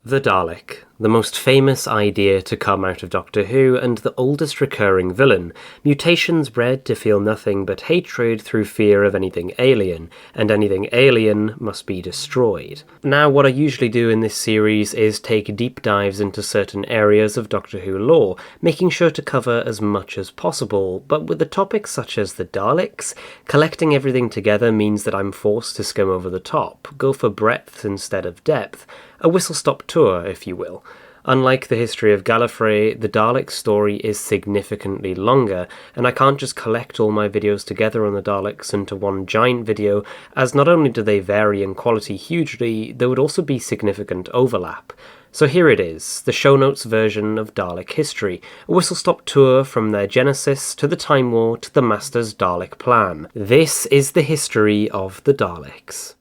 The Dalek, the most famous idea to come out of Doctor Who and the oldest recurring villain, mutations bred to feel nothing but hatred through fear of anything alien, and anything alien must be destroyed. Now, what I usually do in this series is take deep dives into certain areas of Doctor Who lore, making sure to cover as much as possible, but with the topics such as the Daleks, collecting everything together means that I'm forced to skim over the top, go for breadth instead of depth, a whistle-stop tour, if you will. Unlike the History of Gallifrey, the Dalek story is significantly longer, and I can't just collect all my videos together on the Daleks into one giant video, as not only do they vary in quality hugely, there would also be significant overlap. So here it is, the show notes version of Dalek History, a whistle-stop tour from their genesis to the Time War to the Master's Dalek plan. This is the history of the Daleks.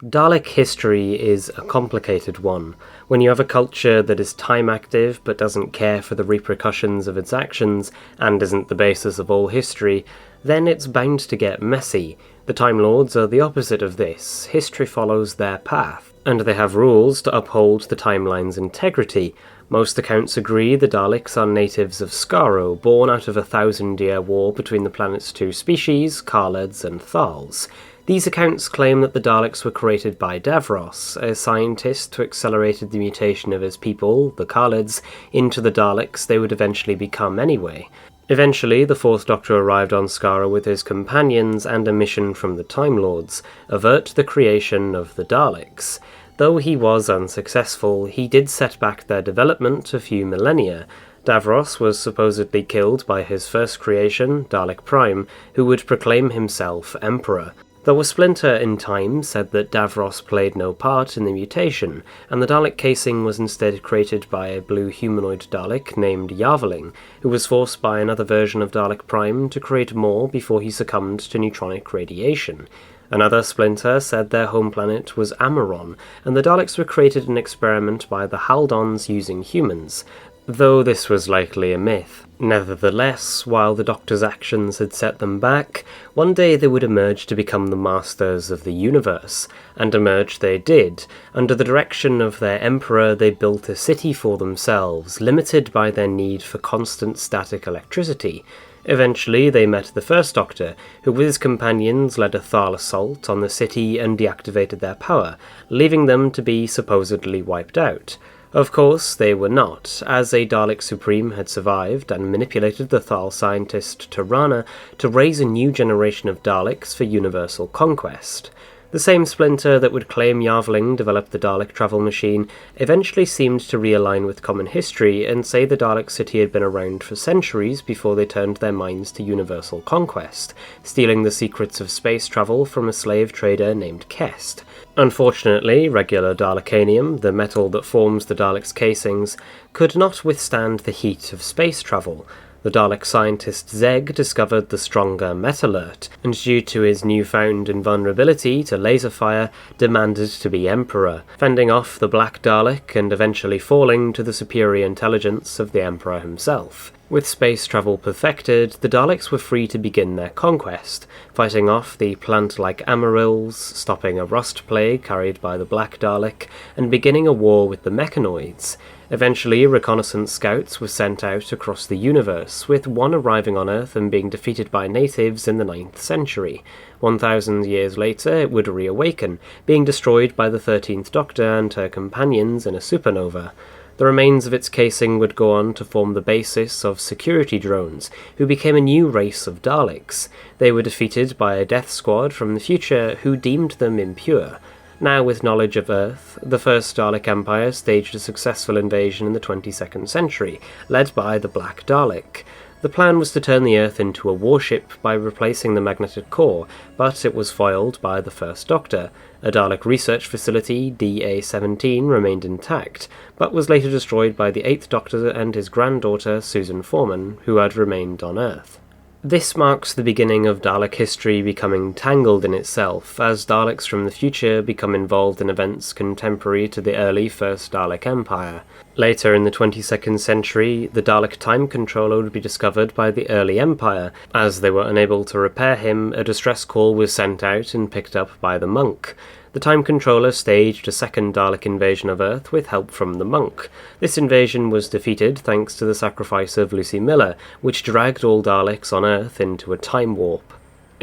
Dalek history is a complicated one. When you have a culture that is time-active but doesn't care for the repercussions of its actions, and isn't the basis of all history, then it's bound to get messy. The Time Lords are the opposite of this. History follows their path, and they have rules to uphold the timeline's integrity. Most accounts agree the Daleks are natives of Skaro, born out of a 1,000-year war between the planet's two species, Khalids and Thals. These accounts claim that the Daleks were created by Davros, a scientist who accelerated the mutation of his people, the Khalids, into the Daleks they would eventually become anyway. Eventually, the Fourth Doctor arrived on Skaro with his companions and a mission from the Time Lords: avert the creation of the Daleks. Though he was unsuccessful, he did set back their development a few millennia. Davros was supposedly killed by his first creation, Dalek Prime, who would proclaim himself Emperor. Though a splinter in Time said that Davros played no part in the mutation, and the Dalek casing was instead created by a blue humanoid Dalek named Yarveling, who was forced by another version of Dalek Prime to create more before he succumbed to neutronic radiation. Another splinter said their home planet was Ameron, and the Daleks were created in experiment by the Haldons using humans, though this was likely a myth. Nevertheless, while the Doctor's actions had set them back, one day they would emerge to become the masters of the universe, and emerge they did. Under the direction of their Emperor, they built a city for themselves, limited by their need for constant static electricity. Eventually, they met the First Doctor, who with his companions led a Thal assault on the city and deactivated their power, leaving them to be supposedly wiped out. Of course, they were not, as a Dalek Supreme had survived and manipulated the Thal scientist Tirana to raise a new generation of Daleks for universal conquest. The same splinter that would claim Yarveling developed the Dalek travel machine eventually seemed to realign with common history and say the Dalek city had been around for centuries before they turned their minds to universal conquest, stealing the secrets of space travel from a slave trader named Kest. Unfortunately, regular Dalekanium, the metal that forms the Daleks' casings, could not withstand the heat of space travel. The Dalek scientist Zeg discovered the stronger Metalurt, and due to his newfound invulnerability to laser fire, demanded to be Emperor, fending off the Black Dalek and eventually falling to the superior intelligence of the Emperor himself. With space travel perfected, the Daleks were free to begin their conquest, fighting off the plant-like Amaryls, stopping a rust plague carried by the Black Dalek, and beginning a war with the Mechanoids. Eventually, reconnaissance scouts were sent out across the universe, with one arriving on Earth and being defeated by natives in the 9th century. 1,000 years later, it would reawaken, being destroyed by the 13th Doctor and her companions in a supernova. The remains of its casing would go on to form the basis of security drones, who became a new race of Daleks. They were defeated by a death squad from the future who deemed them impure. Now, with knowledge of Earth, the first Dalek Empire staged a successful invasion in the 22nd century, led by the Black Dalek. The plan was to turn the Earth into a warship by replacing the magnetic core, but it was foiled by the First Doctor. A Dalek research facility, DA-17, remained intact, but was later destroyed by the 8th Doctor and his granddaughter, Susan Foreman, who had remained on Earth. This marks the beginning of Dalek history becoming tangled in itself, as Daleks from the future become involved in events contemporary to the early First Dalek Empire. Later in the 22nd century, the Dalek time controller would be discovered by the early Empire. As they were unable to repair him, a distress call was sent out and picked up by the monk. The time controller staged a second Dalek invasion of Earth with help from the monk. This invasion was defeated thanks to the sacrifice of Lucie Miller, which dragged all Daleks on Earth into a time warp.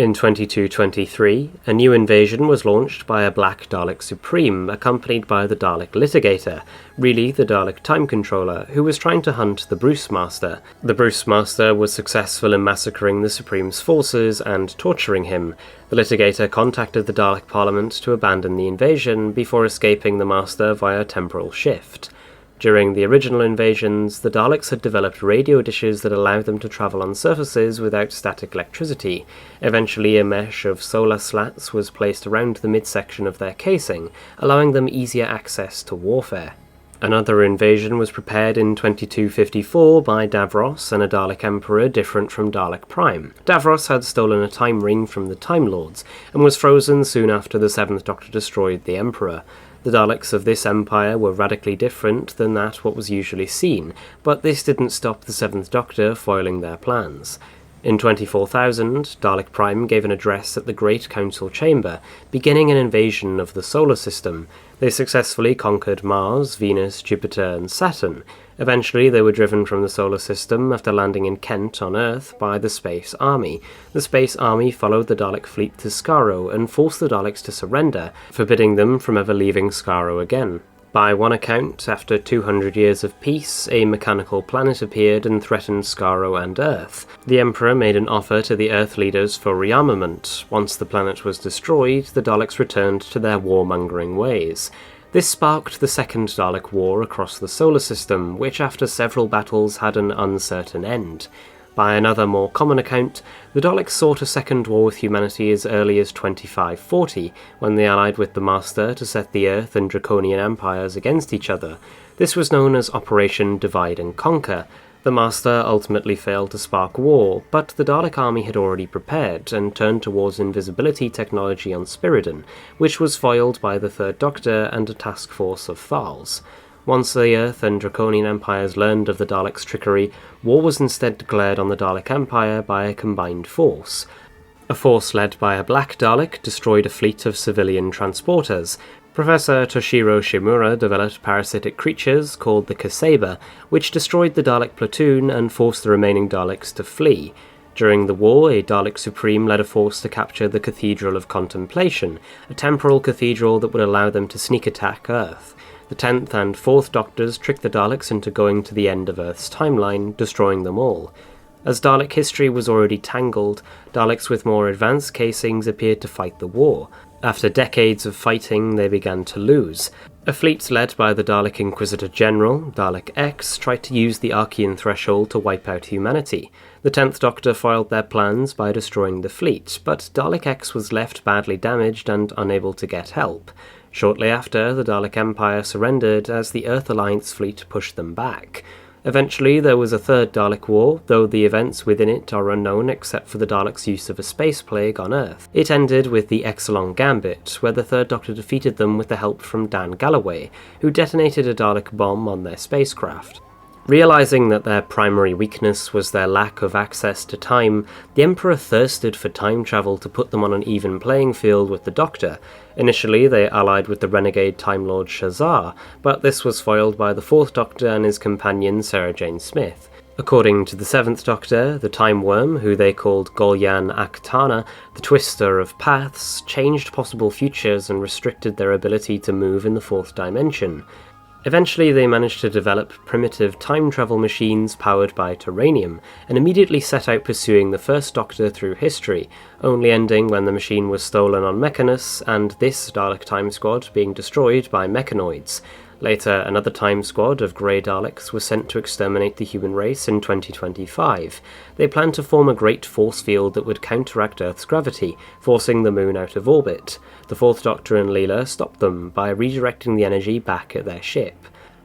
In 2223, a new invasion was launched by a black Dalek Supreme, accompanied by the Dalek Litigator, really the Dalek Time Controller, who was trying to hunt the Brews Master. The Brews Master was successful in massacring the Supreme's forces and torturing him. The Litigator contacted the Dalek Parliament to abandon the invasion before escaping the Master via temporal shift. During the original invasions, the Daleks had developed radio dishes that allowed them to travel on surfaces without static electricity. Eventually, a mesh of solar slats was placed around the midsection of their casing, allowing them easier access to warfare. Another invasion was prepared in 2254 by Davros and a Dalek Emperor different from Dalek Prime. Davros had stolen a time ring from the Time Lords, and was frozen soon after the Seventh Doctor destroyed the Emperor. The Daleks of this empire were radically different than what was usually seen, but this didn't stop the Seventh Doctor foiling their plans. In 24,000, Dalek Prime gave an address at the Great Council Chamber, beginning an invasion of the solar system. They successfully conquered Mars, Venus, Jupiter, and Saturn. Eventually, they were driven from the solar system after landing in Kent on Earth by the Space Army. The Space Army followed the Dalek fleet to Skaro and forced the Daleks to surrender, forbidding them from ever leaving Skaro again. By one account, after 200 years of peace, a mechanical planet appeared and threatened Skaro and Earth. The Emperor made an offer to the Earth leaders for rearmament. Once the planet was destroyed, the Daleks returned to their warmongering ways. This sparked the Second Dalek War across the solar system, which after several battles had an uncertain end. By another more common account, the Daleks sought a second war with humanity as early as 2540, when they allied with the Master to set the Earth and Draconian empires against each other. This was known as Operation Divide and Conquer. The Master ultimately failed to spark war, but the Dalek army had already prepared and turned towards invisibility technology on Spiridon, which was foiled by the Third Doctor and a task force of Thals. Once the Earth and Draconian empires learned of the Daleks' trickery, war was instead declared on the Dalek Empire by a combined force. A force led by a black Dalek destroyed a fleet of civilian transporters. Professor Toshiro Shimura developed parasitic creatures called the Kaseba, which destroyed the Dalek platoon and forced the remaining Daleks to flee. During the war, a Dalek Supreme led a force to capture the Cathedral of Contemplation, a temporal cathedral that would allow them to sneak attack Earth. The 10th and 4th Doctors tricked the Daleks into going to the end of Earth's timeline, destroying them all. As Dalek history was already tangled, Daleks with more advanced casings appeared to fight the war. After decades of fighting, they began to lose. A fleet led by the Dalek Inquisitor General, Dalek X, tried to use the Archean Threshold to wipe out humanity. The 10th Doctor foiled their plans by destroying the fleet, but Dalek X was left badly damaged and unable to get help. Shortly after, the Dalek Empire surrendered as the Earth Alliance fleet pushed them back. Eventually, there was a third Dalek War, though the events within it are unknown except for the Daleks' use of a space plague on Earth. It ended with the Exelon Gambit, where the Third Doctor defeated them with the help from Dan Galloway, who detonated a Dalek bomb on their spacecraft. Realizing that their primary weakness was their lack of access to time, the Emperor thirsted for time travel to put them on an even playing field with the Doctor. Initially, they allied with the renegade Time Lord Shazar, but this was foiled by the 4th Doctor and his companion Sarah Jane Smith. According to the 7th Doctor, the Timewrym, who they called Golyan Aktana, the Twister of Paths, changed possible futures and restricted their ability to move in the 4th dimension. Eventually, they managed to develop primitive time travel machines powered by Terranium, and immediately set out pursuing the First Doctor through history, only ending when the machine was stolen on Mechanus, and this Dalek Time Squad being destroyed by Mechanoids. Later, another time squad of Grey Daleks was sent to exterminate the human race in 2025. They planned to form a great force field that would counteract Earth's gravity, forcing the Moon out of orbit. The 4th Doctor and Leela stopped them by redirecting the energy back at their ship.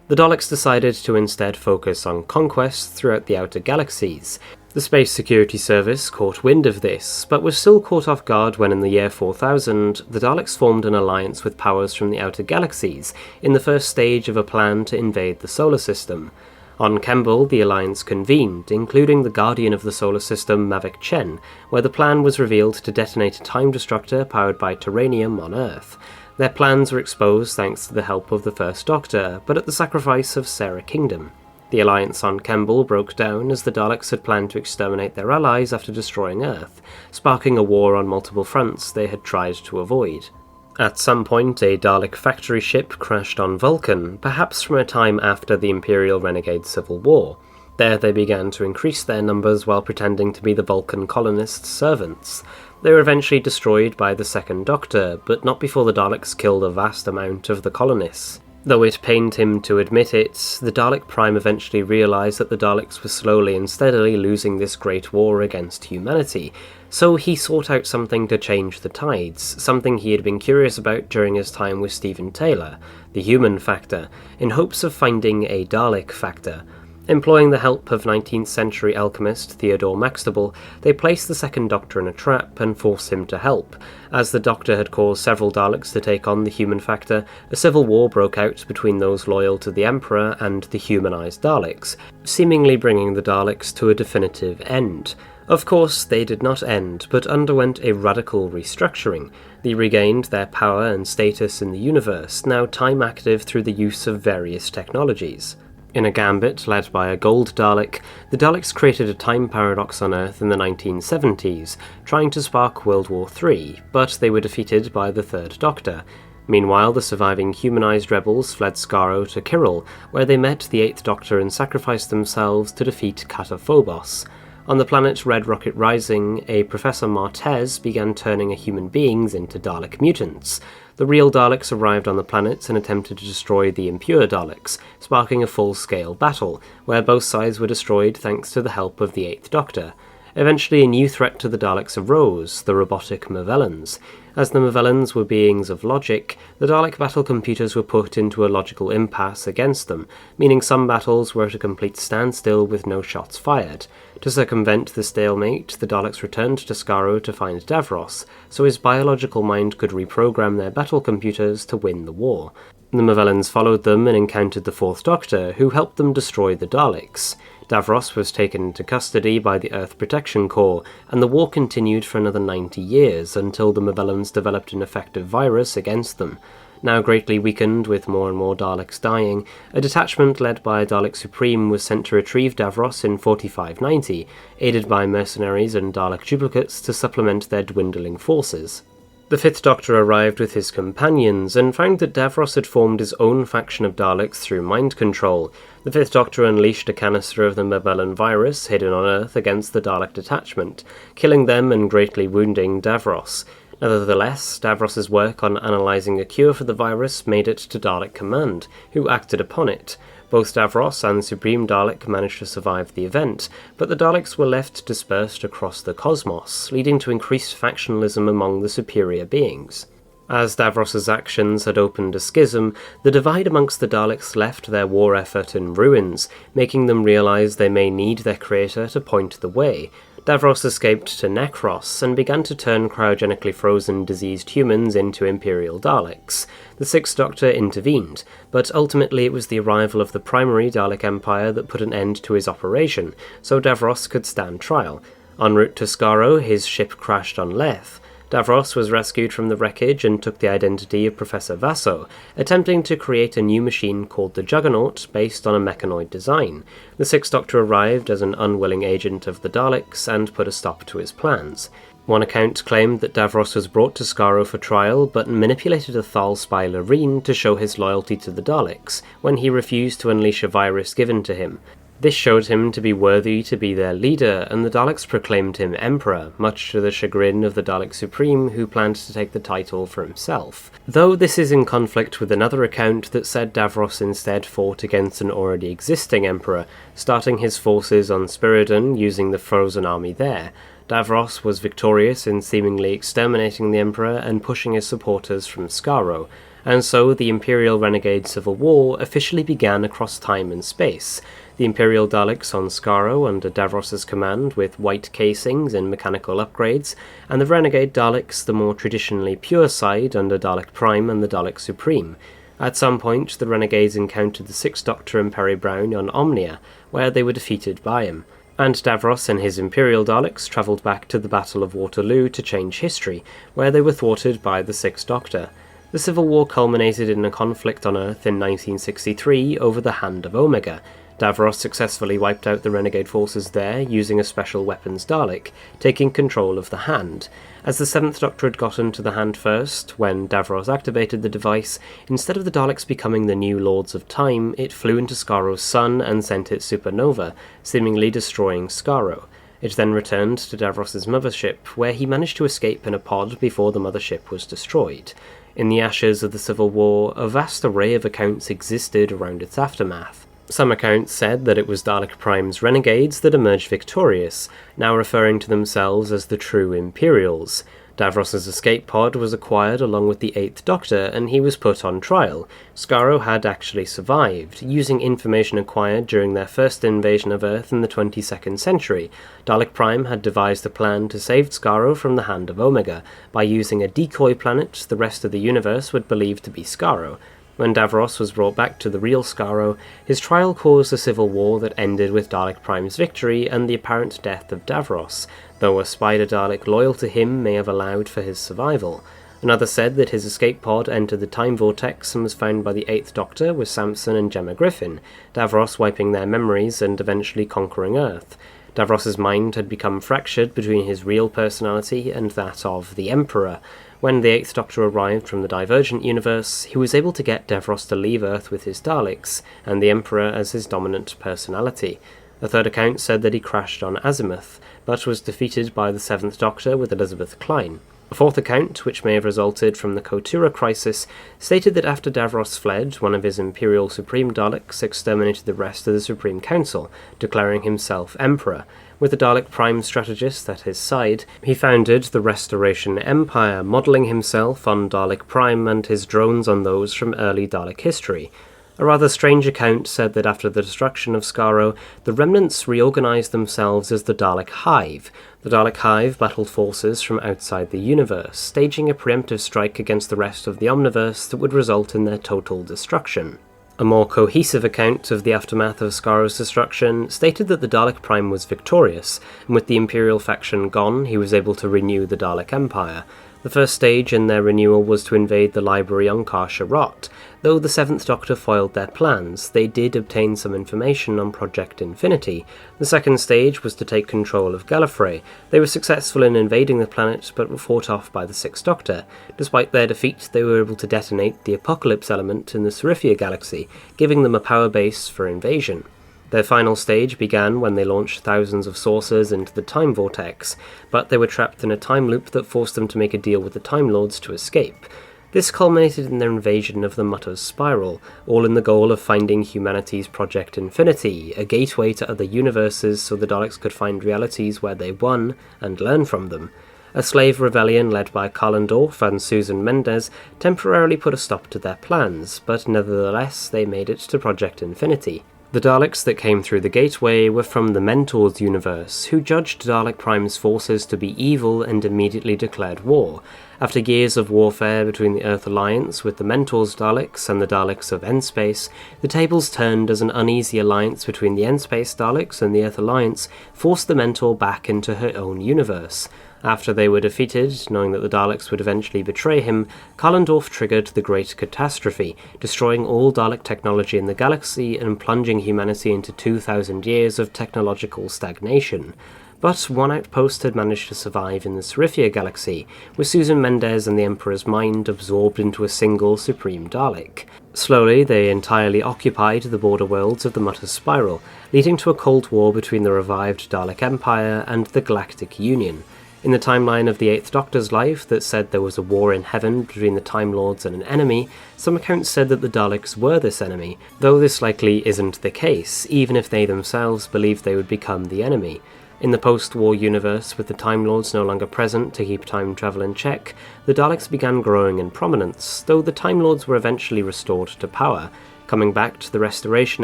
The Daleks decided to instead focus on conquest throughout the outer galaxies. The Space Security Service caught wind of this, but was still caught off guard when in the year 4000, the Daleks formed an alliance with powers from the outer galaxies in the first stage of a plan to invade the solar system. On Kemble, the alliance convened, including the guardian of the solar system, Mavic Chen, where the plan was revealed to detonate a time destructor powered by Terranium on Earth. Their plans were exposed thanks to the help of the First Doctor, but at the sacrifice of Sarah Kingdom. The alliance on Kemble broke down as the Daleks had planned to exterminate their allies after destroying Earth, sparking a war on multiple fronts they had tried to avoid. At some point, a Dalek factory ship crashed on Vulcan, perhaps from a time after the Imperial-Renegade Civil War. There they began to increase their numbers while pretending to be the Vulcan colonists' servants. They were eventually destroyed by the Second Doctor, but not before the Daleks killed a vast amount of the colonists. Though it pained him to admit it, the Dalek Prime eventually realised that the Daleks were slowly and steadily losing this great war against humanity, so he sought out something to change the tides, something he had been curious about during his time with Stephen Taylor, the human factor, in hopes of finding a Dalek factor. Employing the help of 19th century alchemist Theodore Maxtable, they placed the Second Doctor in a trap and forced him to help. As the Doctor had caused several Daleks to take on the human factor, a civil war broke out between those loyal to the Emperor and the humanized Daleks, seemingly bringing the Daleks to a definitive end. Of course, they did not end, but underwent a radical restructuring. They regained their power and status in the universe, now time-active through the use of various technologies. In a gambit led by a Gold Dalek, the Daleks created a time paradox on Earth in the 1970s, trying to spark World War III, but they were defeated by the Third Doctor. Meanwhile, the surviving humanized rebels fled Skaro to Kirill, where they met the Eighth Doctor and sacrificed themselves to defeat Kataphobos. On the planet Red Rocket Rising, a Professor Martez began turning human beings into Dalek mutants. The real Daleks arrived on the planet and attempted to destroy the impure Daleks, sparking a full-scale battle, where both sides were destroyed thanks to the help of the Eighth Doctor. Eventually a new threat to the Daleks arose, the robotic Movellans. As the Movellans were beings of logic, the Dalek battle computers were put into a logical impasse against them, meaning some battles were at a complete standstill with no shots fired. To circumvent the stalemate, the Daleks returned to Skaro to find Davros, so his biological mind could reprogram their battle computers to win the war. The Movellans followed them and encountered the Fourth Doctor, who helped them destroy the Daleks. Davros was taken into custody by the Earth Protection Corps, and the war continued for another 90 years until the Movellans developed an effective virus against them. Now greatly weakened with more and more Daleks dying, a detachment led by a Dalek Supreme was sent to retrieve Davros in 4590, aided by mercenaries and Dalek duplicates to supplement their dwindling forces. The Fifth Doctor arrived with his companions and found that Davros had formed his own faction of Daleks through mind control. The Fifth Doctor unleashed a canister of the Movellan virus hidden on Earth against the Dalek detachment, killing them and greatly wounding Davros. Nevertheless, Davros's work on analysing a cure for the virus made it to Dalek Command, who acted upon it. Both Davros and the Supreme Dalek managed to survive the event, but the Daleks were left dispersed across the cosmos, leading to increased factionalism among the superior beings. As Davros's actions had opened a schism, the divide amongst the Daleks left their war effort in ruins, making them realise they may need their creator to point the way. Davros escaped to Necros and began to turn cryogenically frozen diseased humans into Imperial Daleks. The Sixth Doctor intervened, but ultimately it was the arrival of the primary Dalek Empire that put an end to his operation, so Davros could stand trial. En route to Skaro, his ship crashed on Leth. Davros was rescued from the wreckage and took the identity of Professor Vaso, attempting to create a new machine called the Juggernaut based on a mechanoid design. The Sixth Doctor arrived as an unwilling agent of the Daleks and put a stop to his plans. One account claimed that Davros was brought to Skaro for trial but manipulated a Thal spy Loreen to show his loyalty to the Daleks when he refused to unleash a virus given to him. This showed him to be worthy to be their leader, and the Daleks proclaimed him Emperor, much to the chagrin of the Dalek Supreme, who planned to take the title for himself. Though this is in conflict with another account that said Davros instead fought against an already existing Emperor, starting his forces on Spiridon using the Frozen Army there. Davros was victorious in seemingly exterminating the Emperor and pushing his supporters from Skaro, and so the Imperial-Renegade Civil War officially began across time and space. The Imperial Daleks on Skaro under Davros' command with white casings and mechanical upgrades, and the Renegade Daleks, the more traditionally pure side under Dalek Prime and the Dalek Supreme. At some point, the Renegades encountered the Sixth Doctor and Peri Brown on Omnia, where they were defeated by him. And Davros and his Imperial Daleks travelled back to the Battle of Waterloo to change history, where they were thwarted by the Sixth Doctor. The Civil War culminated in a conflict on Earth in 1963 over the Hand of Omega. Davros successfully wiped out the Renegade forces there using a special weapons Dalek, taking control of the Hand. As the Seventh Doctor had gotten to the Hand first, when Davros activated the device, instead of the Daleks becoming the new Lords of Time, it flew into Skaro's sun and sent it supernova, seemingly destroying Skaro. It then returned to Davros' mothership, where he managed to escape in a pod before the mothership was destroyed. In the ashes of the Civil War, a vast array of accounts existed around its aftermath. Some accounts said that it was Dalek Prime's renegades that emerged victorious, now referring to themselves as the true Imperials. Davros' escape pod was acquired along with the Eighth Doctor, and he was put on trial. Skaro had actually survived, using information acquired during their first invasion of Earth in the 22nd century. Dalek Prime had devised a plan to save Skaro from the Hand of Omega, by using a decoy planet the rest of the universe would believe to be Skaro. When Davros was brought back to the real Skaro, his trial caused a civil war that ended with Dalek Prime's victory and the apparent death of Davros, though a spider Dalek loyal to him may have allowed for his survival. Another said that his escape pod entered the time vortex and was found by the Eighth Doctor with Samson and Gemma Griffin, Davros wiping their memories and eventually conquering Earth. Davros' mind had become fractured between his real personality and that of the Emperor. When the Eighth Doctor arrived from the Divergent universe, he was able to get Davros to leave Earth with his Daleks, and the Emperor as his dominant personality. A third account said that he crashed on Azimuth, but was defeated by the Seventh Doctor with Elizabeth Klein. A fourth account, which may have resulted from the Kotura crisis, stated that after Davros fled, one of his Imperial Supreme Daleks exterminated the rest of the Supreme Council, declaring himself Emperor. With the Dalek Prime strategist at his side, he founded the Restoration Empire, modelling himself on Dalek Prime and his drones on those from early Dalek history. A rather strange account said that after the destruction of Skaro, the remnants reorganised themselves as the Dalek Hive. The Dalek Hive battled forces from outside the universe, staging a preemptive strike against the rest of the Omniverse that would result in their total destruction. A more cohesive account of the aftermath of Skaro's destruction stated that the Dalek Prime was victorious, and with the Imperial faction gone, he was able to renew the Dalek Empire. The first stage in their renewal was to invade the library on Kar Sharot. Though the Seventh Doctor foiled their plans, they did obtain some information on Project Infinity. The second stage was to take control of Gallifrey. They were successful in invading the planet, but were fought off by the Sixth Doctor. Despite their defeat, they were able to detonate the Apocalypse element in the Serifia galaxy, giving them a power base for invasion. Their final stage began when they launched thousands of saucers into the time vortex, but they were trapped in a time loop that forced them to make a deal with the Time Lords to escape. This culminated in their invasion of the Mutter's Spiral, all in the goal of finding humanity's Project Infinity, a gateway to other universes so the Daleks could find realities where they won and learn from them. A slave rebellion led by Karlendorf and Susan Mendez temporarily put a stop to their plans, but nevertheless they made it to Project Infinity. The Daleks that came through the gateway were from the Mentors universe, who judged Dalek Prime's forces to be evil and immediately declared war. After years of warfare between the Earth Alliance with the Mentors Daleks and the Daleks of N-Space, the tables turned as an uneasy alliance between the N-Space Daleks and the Earth Alliance forced the Mentor back into her own universe. After they were defeated, knowing that the Daleks would eventually betray him, Karlendorf triggered the Great Catastrophe, destroying all Dalek technology in the galaxy and plunging humanity into 2,000 years of technological stagnation. But one outpost had managed to survive in the Serifia galaxy, with Susan Mendez and the Emperor's mind absorbed into a single Supreme Dalek. Slowly, they entirely occupied the border worlds of the Mutter's Spiral, leading to a cold war between the revived Dalek Empire and the Galactic Union. In the timeline of the Eighth Doctor's life that said there was a war in heaven between the Time Lords and an enemy, some accounts said that the Daleks were this enemy, though this likely isn't the case, even if they themselves believed they would become the enemy. In the post-war universe, with the Time Lords no longer present to keep time travel in check, the Daleks began growing in prominence, though the Time Lords were eventually restored to power. Coming back to the Restoration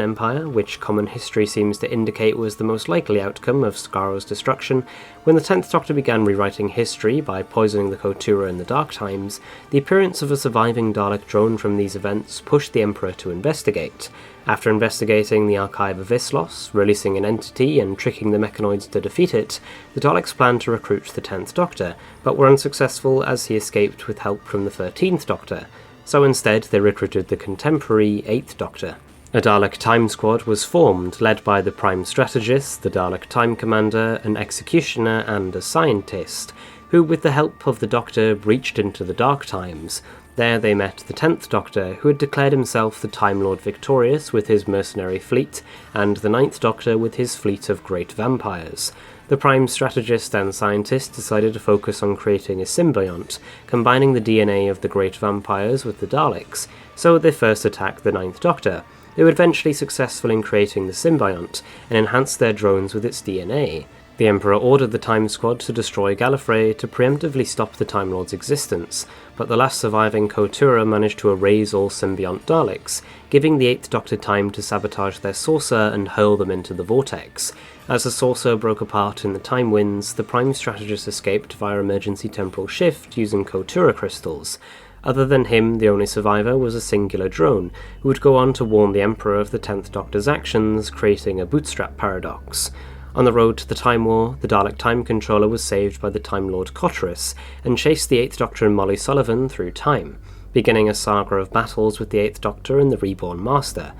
Empire, which common history seems to indicate was the most likely outcome of Skaro's destruction, when the 10th Doctor began rewriting history by poisoning the Kotura in the Dark Times, the appearance of a surviving Dalek drone from these events pushed the Emperor to investigate. After investigating the Archive of Islos, releasing an entity and tricking the Mechanoids to defeat it, the Daleks planned to recruit the 10th Doctor, but were unsuccessful as he escaped with help from the 13th Doctor. So instead they recruited the contemporary 8th Doctor. A Dalek Time Squad was formed, led by the Prime Strategist, the Dalek Time Commander, an Executioner and a Scientist, who with the help of the Doctor breached into the Dark Times. There they met the 10th Doctor, who had declared himself the Time Lord victorious with his mercenary fleet, and the 9th Doctor with his fleet of great vampires. The Prime Strategist and Scientist decided to focus on creating a symbiont, combining the DNA of the great vampires with the Daleks, so they first attacked the 9th Doctor. They were eventually successful in creating the symbiont, and enhanced their drones with its DNA. The Emperor ordered the Time Squad to destroy Gallifrey to preemptively stop the Time Lord's existence, but the last surviving Kotura managed to erase all symbiont Daleks, giving the 8th Doctor time to sabotage their saucer and hurl them into the vortex. As the saucer broke apart in the time winds, the Prime Strategist escaped via emergency temporal shift using Kotura crystals. Other than him, the only survivor was a singular drone, who would go on to warn the Emperor of the 10th Doctor's actions, creating a bootstrap paradox. On the road to the Time War, the Dalek Time Controller was saved by the Time Lord Cotteris, and chased the 8th Doctor and Molly Sullivan through time, beginning a saga of battles with the 8th Doctor and the Reborn Master.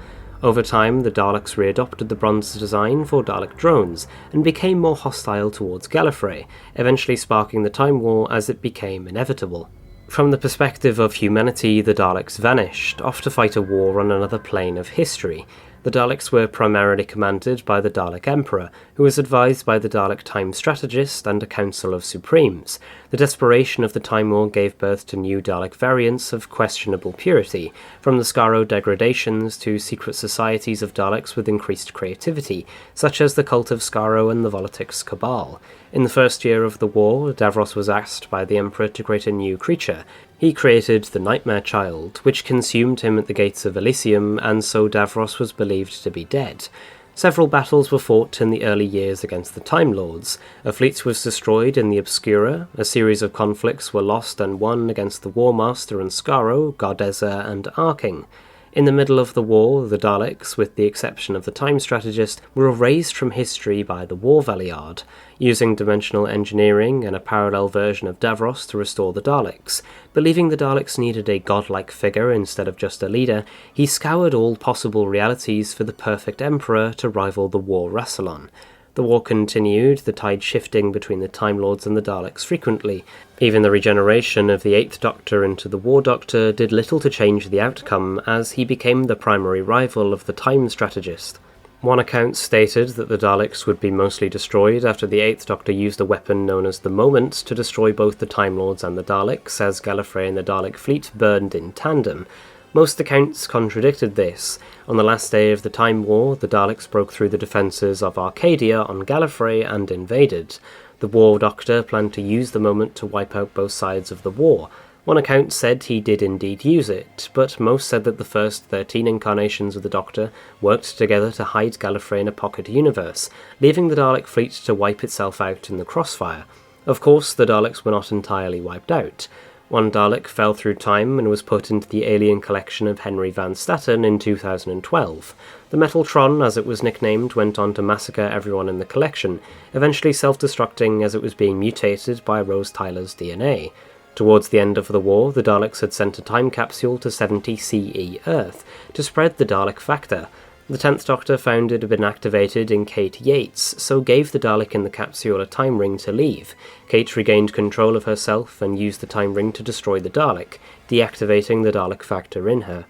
Over time, the Daleks readopted the bronze design for Dalek drones, and became more hostile towards Gallifrey, eventually sparking the Time War as it became inevitable. From the perspective of humanity, the Daleks vanished, off to fight a war on another plane of history. The Daleks were primarily commanded by the Dalek Emperor, who was advised by the Dalek Time Strategist and a Council of Supremes. The desperation of the Time War gave birth to new Dalek variants of questionable purity, from the Skaro degradations to secret societies of Daleks with increased creativity, such as the Cult of Skaro and the Volatics Cabal. In the first year of the war, Davros was asked by the Emperor to create a new creature. He created the Nightmare Child, which consumed him at the gates of Elysium, and so Davros was believed to be dead. Several battles were fought in the early years against the Time Lords. A fleet was destroyed in the Obscura, a series of conflicts were lost and won against the War Master and Skaro, Gardeza and Arking. In the middle of the war, the Daleks, with the exception of the Time Strategist, were erased from history by the War Valiard, using dimensional engineering and a parallel version of Davros to restore the Daleks. Believing the Daleks needed a godlike figure instead of just a leader, he scoured all possible realities for the perfect Emperor to rival the War Rassilon. The war continued, the tide shifting between the Time Lords and the Daleks frequently. Even the regeneration of the 8th Doctor into the War Doctor did little to change the outcome, as he became the primary rival of the Time Strategist. One account stated that the Daleks would be mostly destroyed after the 8th Doctor used a weapon known as the Moment to destroy both the Time Lords and the Daleks, as Gallifrey and the Dalek fleet burned in tandem. Most accounts contradicted this. On the last day of the Time War, the Daleks broke through the defences of Arcadia on Gallifrey and invaded. The War Doctor planned to use the Moment to wipe out both sides of the war. One account said he did indeed use it, but most said that the first 13 incarnations of the Doctor worked together to hide Gallifrey in a pocket universe, leaving the Dalek fleet to wipe itself out in the crossfire. Of course, the Daleks were not entirely wiped out. One Dalek fell through time and was put into the alien collection of Henry Van Statten in 2012. The Metaltron, as it was nicknamed, went on to massacre everyone in the collection, eventually self-destructing as it was being mutated by Rose Tyler's DNA. Towards the end of the war, the Daleks had sent a time capsule to 70 CE Earth to spread the Dalek factor. The 10th Doctor found it had been activated in Kate Yates, so gave the Dalek in the capsule a time ring to leave. Kate regained control of herself and used the time ring to destroy the Dalek, deactivating the Dalek factor in her.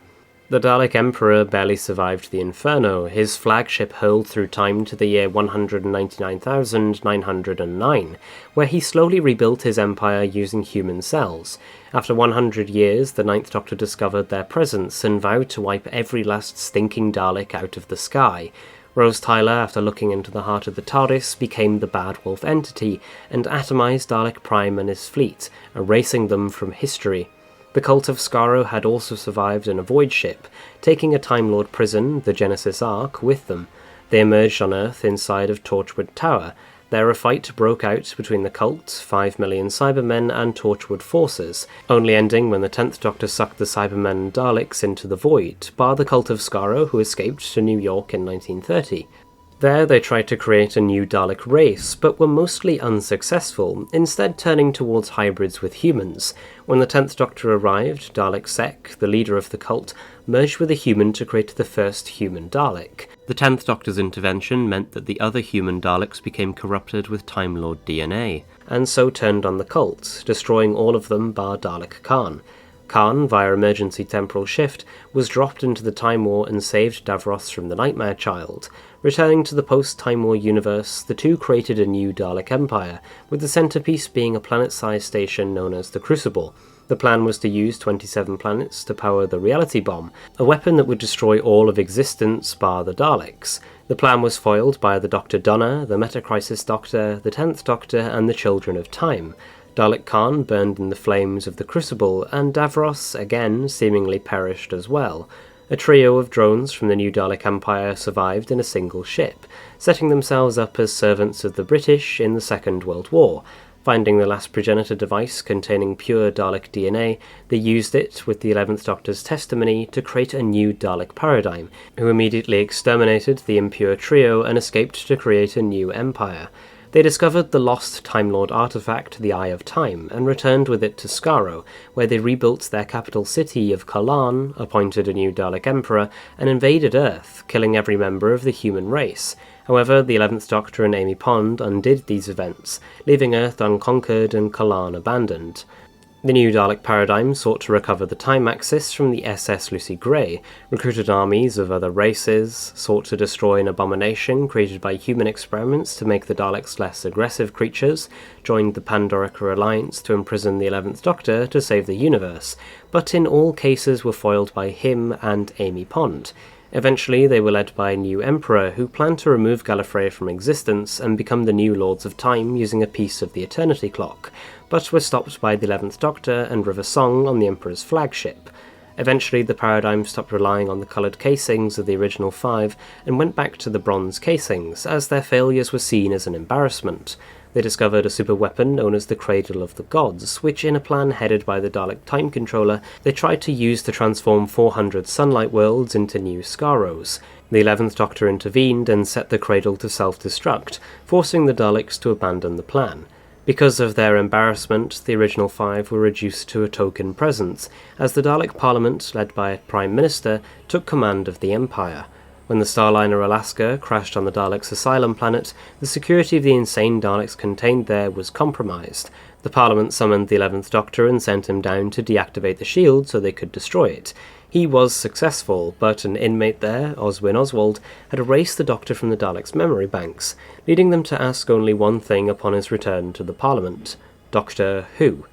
The Dalek Emperor barely survived the Inferno, his flagship hurled through time to the year 199,909, where he slowly rebuilt his empire using human cells. After 100 years, the 9th Doctor discovered their presence and vowed to wipe every last stinking Dalek out of the sky. Rose Tyler, after looking into the heart of the Tardis, became the Bad Wolf entity and atomized Dalek Prime and his fleet, erasing them from history. The cult of Skaro had also survived in a void ship, taking a Time Lord prison, the Genesis Ark, with them. They emerged on Earth inside of Torchwood Tower. There a fight broke out between the cult, 5 million Cybermen, and Torchwood forces, only ending when the 10th Doctor sucked the Cybermen and Daleks into the void, bar the cult of Skaro, who escaped to New York in 1930. There they tried to create a new Dalek race, but were mostly unsuccessful, instead turning towards hybrids with humans. When the 10th Doctor arrived, Dalek Sec, the leader of the cult, merged with a human to create the first human Dalek. The 10th Doctor's intervention meant that the other human Daleks became corrupted with Time Lord DNA, and so turned on the cult, destroying all of them bar Dalek Khan. Khan, via emergency temporal shift, was dropped into the Time War and saved Davros from the Nightmare Child. Returning to the post-Time War universe, the two created a new Dalek Empire, with the centerpiece being a planet-sized station known as the Crucible. The plan was to use 27 planets to power the Reality Bomb, a weapon that would destroy all of existence bar the Daleks. The plan was foiled by the Dr. Donna, the Meta-Crisis Doctor, the 10th Doctor, and the Children of Time. Dalek Khan burned in the flames of the Crucible, and Davros, again, seemingly perished as well. A trio of drones from the new Dalek Empire survived in a single ship, setting themselves up as servants of the British in the Second World War. Finding the last progenitor device containing pure Dalek DNA, they used it, with the 11th Doctor's testimony, to create a new Dalek paradigm, who immediately exterminated the impure trio and escaped to create a new empire. They discovered the lost Time Lord artifact, the Eye of Time, and returned with it to Skaro, where they rebuilt their capital city of Kalan, appointed a new Dalek Emperor, and invaded Earth, killing every member of the human race. However, the 11th Doctor and Amy Pond undid these events, leaving Earth unconquered and Kalan abandoned. The new Dalek paradigm sought to recover the time axis from the SS Lucie Gray, recruited armies of other races, sought to destroy an abomination created by human experiments to make the Daleks less aggressive creatures, joined the Pandorica Alliance to imprison the 11th Doctor to save the universe, but in all cases were foiled by him and Amy Pond. Eventually they were led by a new Emperor who planned to remove Gallifrey from existence and become the new Lords of Time using a piece of the Eternity Clock, but were stopped by the 11th Doctor and River Song on the Emperor's flagship. Eventually the paradigm stopped relying on the coloured casings of the original 5 and went back to the bronze casings, as their failures were seen as an embarrassment. They discovered a superweapon known as the Cradle of the Gods, which in a plan headed by the Dalek Time Controller, they tried to use to transform 400 sunlight worlds into new Skaros. The 11th Doctor intervened and set the Cradle to self-destruct, forcing the Daleks to abandon the plan. Because of their embarrassment, the original 5 were reduced to a token presence, as the Dalek Parliament, led by a Prime Minister, took command of the Empire. When the Starliner Alaska crashed on the Daleks' asylum planet, the security of the insane Daleks contained there was compromised. The Parliament summoned the 11th Doctor and sent him down to deactivate the shield so they could destroy it. He was successful, but an inmate there, Oswin Oswald, had erased the Doctor from the Daleks' memory banks, leading them to ask only one thing upon his return to the Parliament: Doctor Who?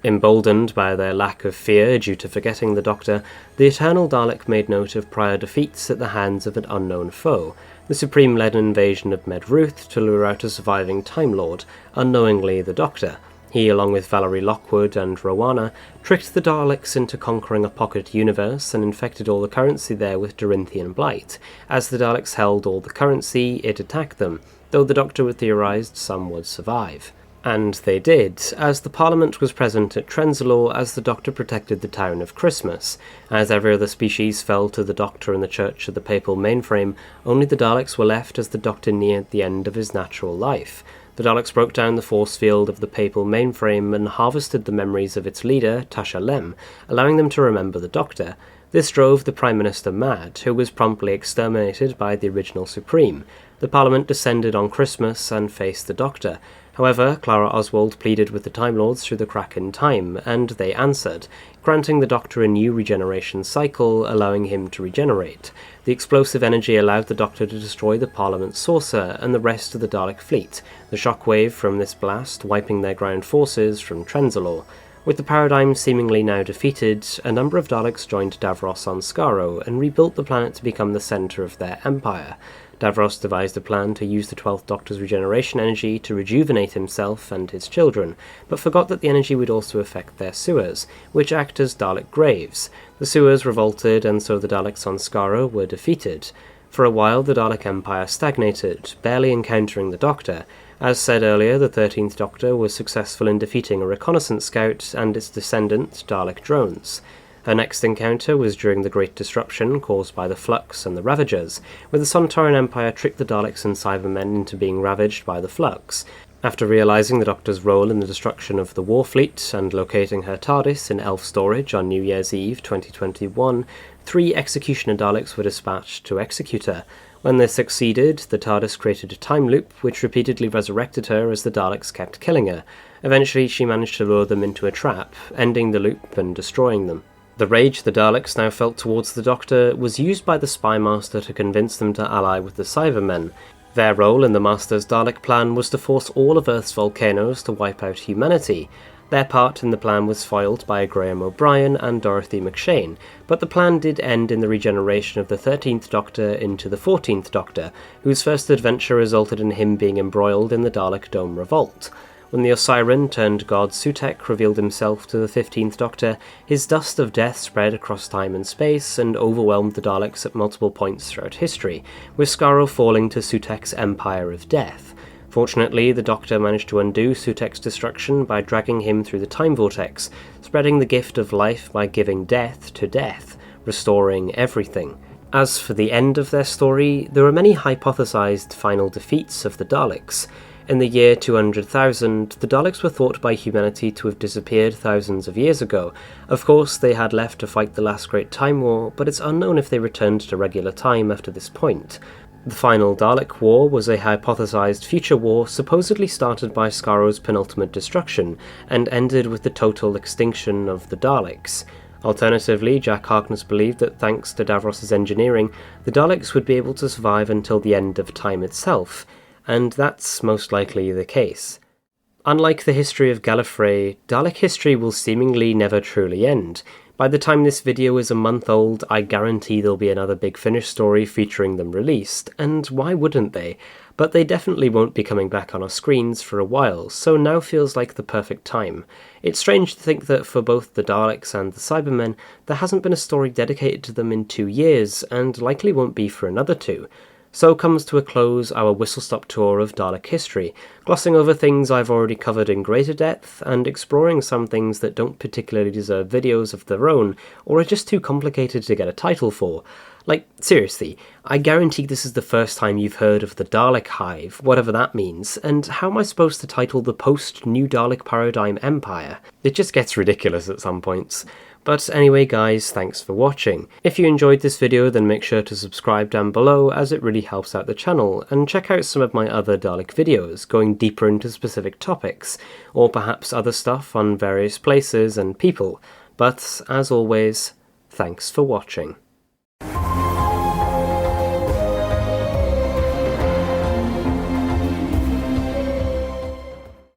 Emboldened by their lack of fear due to forgetting the Doctor, the Eternal Dalek made note of prior defeats at the hands of an unknown foe. The Supreme led an invasion of Medruth to lure out a surviving Time Lord, unknowingly the Doctor. He, along with Valerie Lockwood and Rowana, tricked the Daleks into conquering a pocket universe and infected all the currency there with Dorinthian blight. As the Daleks held all the currency, it attacked them, though the Doctor theorised some would survive. And they did, as the Parliament was present at Trenzalore as the Doctor protected the town of Christmas. As every other species fell to the Doctor in the Church of the Papal Mainframe, only the Daleks were left as the Doctor neared the end of his natural life. The Daleks broke down the force field of the Papal Mainframe and harvested the memories of its leader, Tasha Lem, allowing them to remember the Doctor. This drove the Prime Minister mad, who was promptly exterminated by the original Supreme. The Parliament descended on Christmas and faced the Doctor. However, Clara Oswald pleaded with the Time Lords through the crack in time, and they answered, granting the Doctor a new regeneration cycle, allowing him to regenerate. The explosive energy allowed the Doctor to destroy the Parliament saucer and the rest of the Dalek fleet, the shockwave from this blast wiping their ground forces from Trenzalore. With the paradigm seemingly now defeated, a number of Daleks joined Davros on Skaro and rebuilt the planet to become the centre of their empire. Davros devised a plan to use the 12th Doctor's regeneration energy to rejuvenate himself and his children, but forgot that the energy would also affect their sewers, which act as Dalek graves. The sewers revolted, and so the Daleks on Skaro were defeated. For a while, the Dalek Empire stagnated, barely encountering the Doctor. As said earlier, the 13th Doctor was successful in defeating a Reconnaissance scout and its descendant, Dalek drones. Her next encounter was during the Great Disruption caused by the Flux and the Ravagers, where the Sontaran Empire tricked the Daleks and Cybermen into being ravaged by the Flux. After realising the Doctor's role in the destruction of the Warfleet and locating her Tardis in Elf storage on New Year's Eve 2021, 3 Executioner Daleks were dispatched to execute her. When they succeeded, the Tardis created a time loop which repeatedly resurrected her as the Daleks kept killing her. Eventually she managed to lure them into a trap, ending the loop and destroying them. The rage the Daleks now felt towards the Doctor was used by the Spy Master to convince them to ally with the Cybermen. Their role in the Master's Dalek plan was to force all of Earth's volcanoes to wipe out humanity. Their part in the plan was foiled by Graham O'Brien and Dorothy McShane, but the plan did end in the regeneration of the 13th Doctor into the 14th Doctor, whose first adventure resulted in him being embroiled in the Dalek Dome Revolt. When the Osiran turned god Sutekh revealed himself to the 15th Doctor, his dust of death spread across time and space and overwhelmed the Daleks at multiple points throughout history, with Skaro falling to Sutekh's Empire of Death. Fortunately, the Doctor managed to undo Sutekh's destruction by dragging him through the time vortex, spreading the gift of life by giving death to death, restoring everything. As for the end of their story, there are many hypothesized final defeats of the Daleks. In the year 200,000, the Daleks were thought by humanity to have disappeared thousands of years ago. Of course, they had left to fight the last Great Time War, but it's unknown if they returned to regular time after this point. The final Dalek War was a hypothesized future war supposedly started by Skaro's penultimate destruction, and ended with the total extinction of the Daleks. Alternatively, Jack Harkness believed that thanks to Davros' engineering, the Daleks would be able to survive until the end of time itself, and that's most likely the case. Unlike the history of Gallifrey, Dalek history will seemingly never truly end. By the time this video is a month old, I guarantee there'll be another Big Finish story featuring them released, and why wouldn't they? But they definitely won't be coming back on our screens for a while, so now feels like the perfect time. It's strange to think that for both the Daleks and the Cybermen, there hasn't been a story dedicated to them in 2 years, and likely won't be for another 2. So comes to a close our whistle-stop tour of Dalek history, glossing over things I've already covered in greater depth, and exploring some things that don't particularly deserve videos of their own, or are just too complicated to get a title for. Like, seriously, I guarantee this is the first time you've heard of the Dalek Hive, whatever that means, and how am I supposed to title the post-New Dalek Paradigm Empire? It just gets ridiculous at some points. But anyway guys, thanks for watching. If you enjoyed this video then make sure to subscribe down below as it really helps out the channel, and check out some of my other Dalek videos going deeper into specific topics, or perhaps other stuff on various places and people. But as always, thanks for watching.